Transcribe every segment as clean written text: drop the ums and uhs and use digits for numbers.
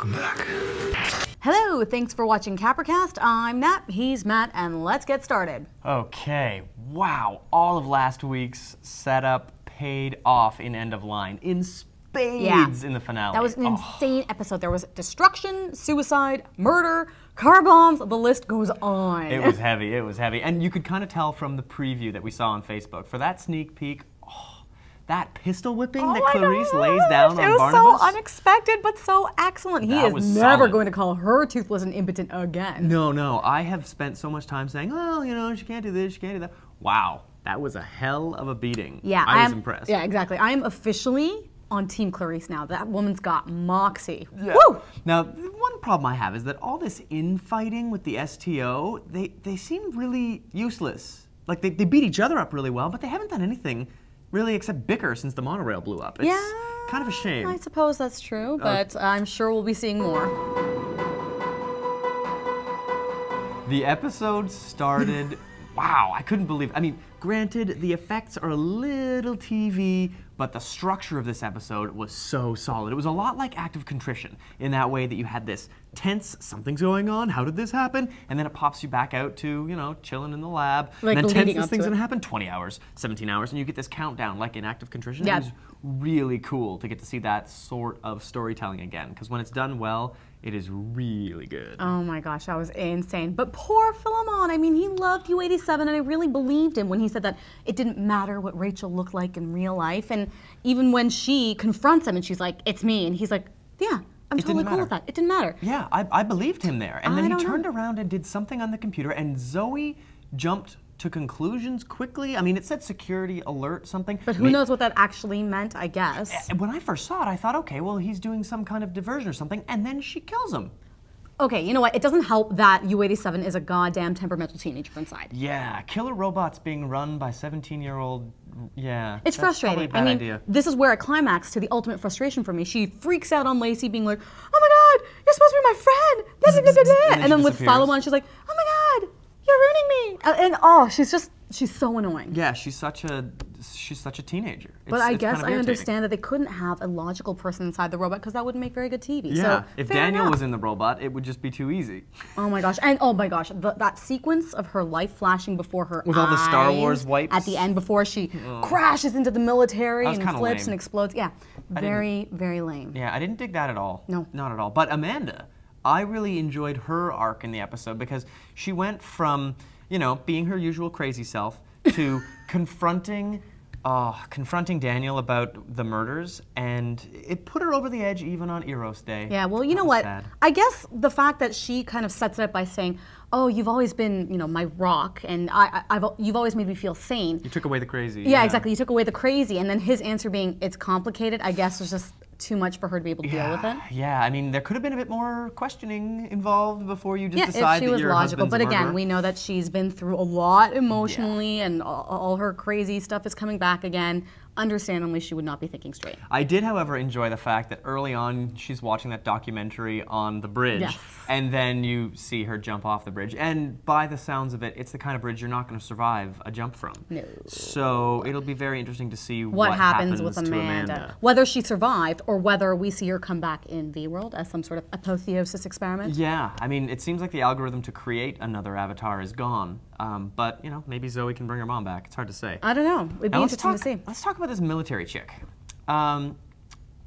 Welcome back. Hello, thanks for watching Capricast. I'm Nat, he's Matt, and let's get started. Okay, wow, all of last week's setup paid off in End of Line, in spades in the finale. That was an insane episode. There was destruction, suicide, murder, car bombs, the list goes on. It was heavy, it was heavy. And you could kind of tell from the preview that we saw on Facebook, for that sneak peek, that pistol whipping that Clarice lays down on Barnabas. It was so unexpected, but so excellent. He is never solid. going to call her toothless and impotent again. No, no. I have spent so much time saying, oh, you know, she can't do this, she can't do that. Wow, that was a hell of a beating. Yeah, I was impressed. Yeah, exactly. I am officially on Team Clarice now. That woman's got moxie. Yeah. Woo! Now, one problem I have is that all this infighting with the STO, they seem really useless. Like, they beat each other up really well, but they haven't done anything really except bicker since the monorail blew up. It's kind of a shame. I suppose that's true, but I'm sure we'll be seeing more. The episode started, wow, I couldn't believe it. I mean, granted, the effects are a little TV, but the structure of this episode was so solid. It was a lot like Act of Contrition, in that way that you had this tense, something's going on, how did this happen? And then it pops you back out to, you know, chilling in the lab. Like and then tense, this thing's to gonna happen, 20 hours, 17 hours, and you get this countdown like in Act of Contrition. Yeah. It was really cool to get to see that sort of storytelling again, because when it's done well, it is really good. Oh my gosh, that was insane. But poor Philemon, I mean, he loved U87, and I really believed him when he said that it didn't matter what Rachel looked like in real life. And even when she confronts him and she's like, it's me, and he's like, yeah, I'm totally cool with that. It didn't matter. Yeah, I believed him there. And then he turned around and did something on the computer, and Zoe jumped to conclusions quickly. I mean, it said security alert something. But who knows what that actually meant, I guess. When I first saw it, I thought, okay, well, he's doing some kind of diversion or something, and then she kills him. Okay, you know what? It doesn't help that U87 is a goddamn temperamental teenager inside. Yeah, killer robots being run by 17-year-old, yeah. It's frustrating. Probably a bad idea. This is where it climaxed to the ultimate frustration for me. She freaks out on Lacey being like, oh my god, you're supposed to be my friend. Blah, blah, blah, blah. And then with Philemon, she's like, oh my god, you're ruining me. And oh, she's so annoying. Yeah, she's such a teenager. But I guess I understand that they couldn't have a logical person inside the robot because that wouldn't make very good TV. Yeah, so, if Daniel was in the robot, it would just be too easy. Oh my gosh, and oh my gosh, that sequence of her life flashing before her with all the Star Wars wipes at the end before she crashes into the military and flips lame. and explodes. Yeah, very, very lame. Yeah, I didn't dig that at all. No. Not at all. But Amanda, I really enjoyed her arc in the episode because she went from, you know, being her usual crazy self to confronting Daniel about the murders, and it put her over the edge even on Eros Day. Yeah, well, you know what? Sad. I guess the fact that she kind of sets it up by saying, oh, you've always been, you know, my rock, and you've always made me feel sane. You took away the crazy. Yeah, exactly. You took away the crazy, and then his answer being, it's complicated, I guess was just too much for her to be able to deal with it. Yeah, I mean, there could have been a bit more questioning involved before you just decide if she that was your logical. But again, murderer. we know that she's been through a lot emotionally, and all her crazy stuff is coming back again. Understandably, she would not be thinking straight. I did, however, enjoy the fact that early on she's watching that documentary on the bridge, and then you see her jump off the bridge. And by the sounds of it, it's the kind of bridge you're not going to survive a jump from. No. So it'll be very interesting to see what happens with to Amanda. Whether she survived or whether we see her come back in the world as some sort of apotheosis experiment. Yeah, I mean, it seems like the algorithm to create another avatar is gone. But, you know, maybe Zoe can bring her mom back. It's hard to say. I don't know. It'd be interesting to see. Let's talk about this military chick.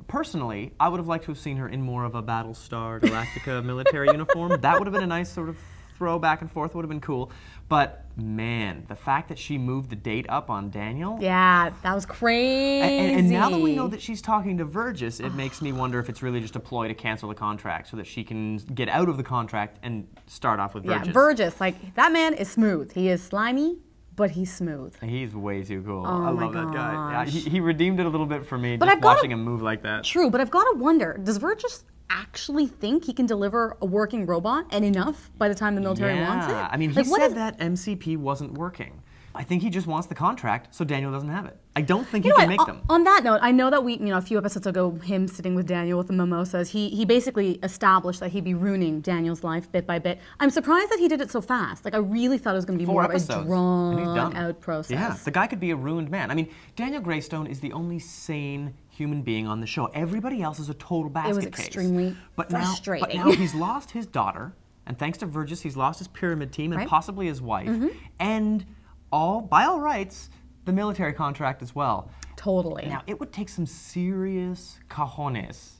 Personally, I would have liked to have seen her in more of a Battlestar Galactica military uniform. That would have been a nice sort of throw back and forth, would have been cool. But, man, the fact that she moved the date up on Daniel. Yeah, that was crazy. And now that we know that she's talking to Vergis, it makes me wonder if it's really just a ploy to cancel the contract so that she can get out of the contract and start off with Vergis. Yeah, Vergis, like, that man is smooth. He is slimy, but he's smooth. He's way too cool. Oh I love that guy. Yeah, he redeemed it a little bit for me, but just watching him move like that. True, but I've got to wonder, does Vergis actually think he can deliver a working robot and enough by the time the military wants it? I mean, he said that MCP wasn't working. I think he just wants the contract so Daniel doesn't have it. I don't think he can make them. On that note, I know that a few episodes ago, him sitting with Daniel with the mimosas, he basically established that he'd be ruining Daniel's life bit by bit. I'm surprised that he did it so fast. Like, I really thought it was going to be more of a drawn-out process. Yeah, the guy could be a ruined man. I mean, Daniel Greystone is the only sane human being on the show. Everybody else is a total basket case. It was extremely frustrating. But now he's lost his daughter, and thanks to Vergis, he's lost his pyramid team and possibly his wife, and by all rights, the military contract as well. Totally. Now, it would take some serious cojones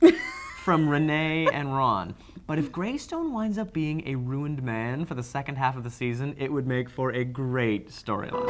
from Renee and Ron. But if Greystone winds up being a ruined man for the second half of the season, it would make for a great storyline.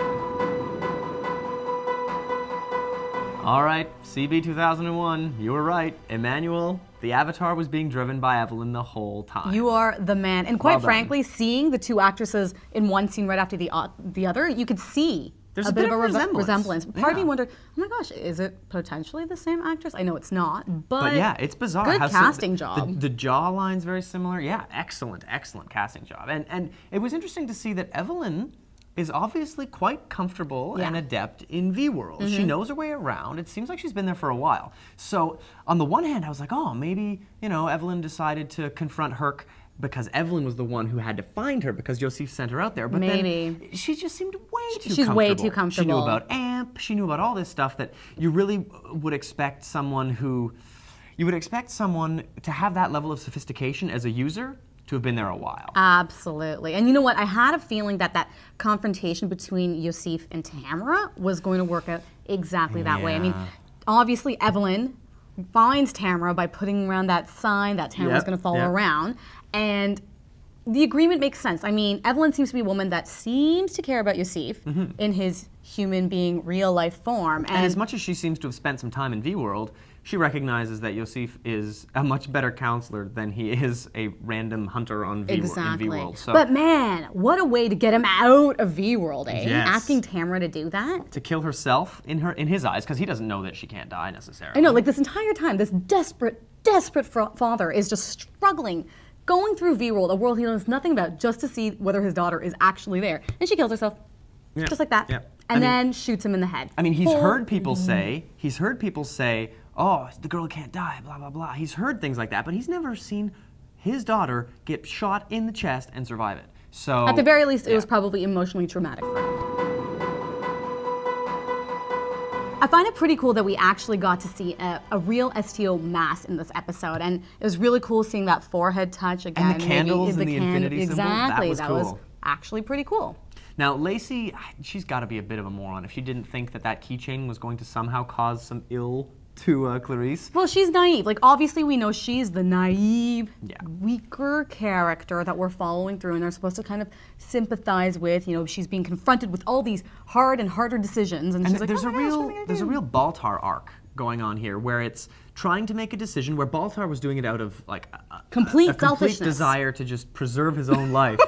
All right, CB 2001, you were right. Emmanuel, the Avatar, was being driven by Evelyn the whole time. You are the man. And quite frankly, seeing the two actresses in one scene right after the other, you could see there's a bit of a resemblance. Part of me wondered, oh my gosh, is it potentially the same actress? I know it's not, but yeah, it's bizarre. Good casting job. The jawline's very similar. Yeah, excellent casting job. And it was interesting to see that Evelyn is obviously quite comfortable and adept in V-World. She knows her way around. It seems like she's been there for a while. So on the one hand, I was like, oh, maybe, Evelyn decided to confront Herc because Evelyn was the one who had to find her because Joseph sent her out there. But then she just seemed way too comfortable. She's way too comfortable. She knew about AMP. She knew about all this stuff that you really would expect someone to have that level of sophistication as a user to have been there a while. Absolutely. And you know what? I had a feeling that confrontation between Yosef and Tamara was going to work out exactly that way. I mean, obviously Evelyn finds Tamara by putting around that sign that Tamara's going to follow around. And the agreement makes sense. I mean, Evelyn seems to be a woman that seems to care about Yosef in his human being, real life form. And as much as she seems to have spent some time in V-World, she recognizes that Yosef is a much better counselor than he is a random hunter on V-World. So, but man, what a way to get him out of V-World, eh? Yes. Asking Tamara to do that? To kill herself in his eyes, because he doesn't know that she can't die necessarily. I know, like this entire time, this desperate father is just struggling, going through V-World, a world he knows nothing about, just to see whether his daughter is actually there. And she kills herself, just like that. Yeah. And then shoots him in the head. I mean, he's heard people say, oh, the girl can't die, blah, blah, blah. He's heard things like that, but he's never seen his daughter get shot in the chest and survive it. So at the very least, it was probably emotionally traumatic for him. I find it pretty cool that we actually got to see a real STO mask in this episode, and it was really cool seeing that forehead touch again. And the candles and the infinity symbol. Exactly, that was actually pretty cool. Now, Lacey, she's got to be a bit of a moron if she didn't think that keychain was going to somehow cause some ill to Clarice. Well, she's naive. Like, obviously we know she's the naive, weaker character that we're following through, and they're supposed to kind of sympathize with. She's being confronted with all these hard and harder decisions, and she's like, there's a real Baltar arc going on here, where it's trying to make a decision, where Baltar was doing it out of like a complete desire to just preserve his own life.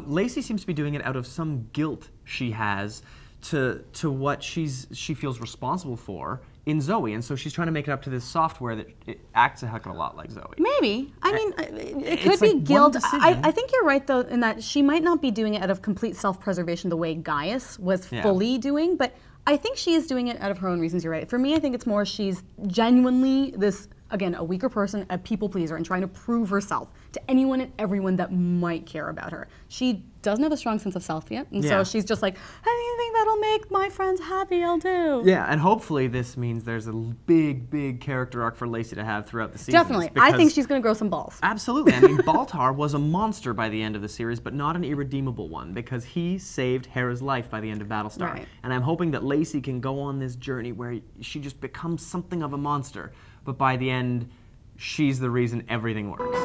Lacey seems to be doing it out of some guilt she has to what she feels responsible for in Zoe, and so she's trying to make it up to this software that it acts a heck of a lot like Zoe. Maybe. I mean, it could be guilt. I think you're right, though, in that she might not be doing it out of complete self-preservation the way Gaius was fully doing, but I think she is doing it out of her own reasons. You're right. For me, I think it's more she's genuinely this, again, a weaker person, a people pleaser, and trying to prove herself to anyone and everyone that might care about her. She doesn't have a strong sense of self yet, and so she's just like, anything that'll make my friends happy, I'll do. Yeah, and hopefully this means there's a big character arc for Lacey to have throughout the season. Definitely. I think she's going to grow some balls. Absolutely. I mean, Baltar was a monster by the end of the series, but not an irredeemable one, because he saved Hera's life by the end of Battlestar. Right. And I'm hoping that Lacey can go on this journey where she just becomes something of a monster, but by the end, she's the reason everything works.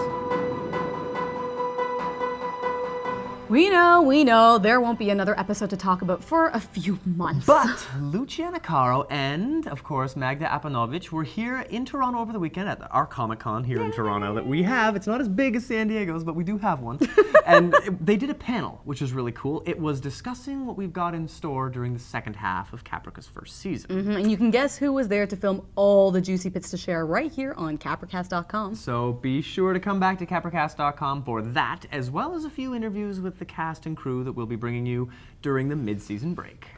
We know, there won't be another episode to talk about for a few months. But Luciana Caro and, of course, Magda Apanovich were here in Toronto over the weekend at our Comic-Con here in Toronto that we have. It's not as big as San Diego's, but we do have one. And they did a panel, which was really cool. It was discussing what we've got in store during the second half of Caprica's first season. And you can guess who was there to film all the juicy bits to share right here on Capricast.com. So be sure to come back to Capricast.com for that, as well as a few interviews with with the cast and crew that we'll be bringing you during the mid-season break.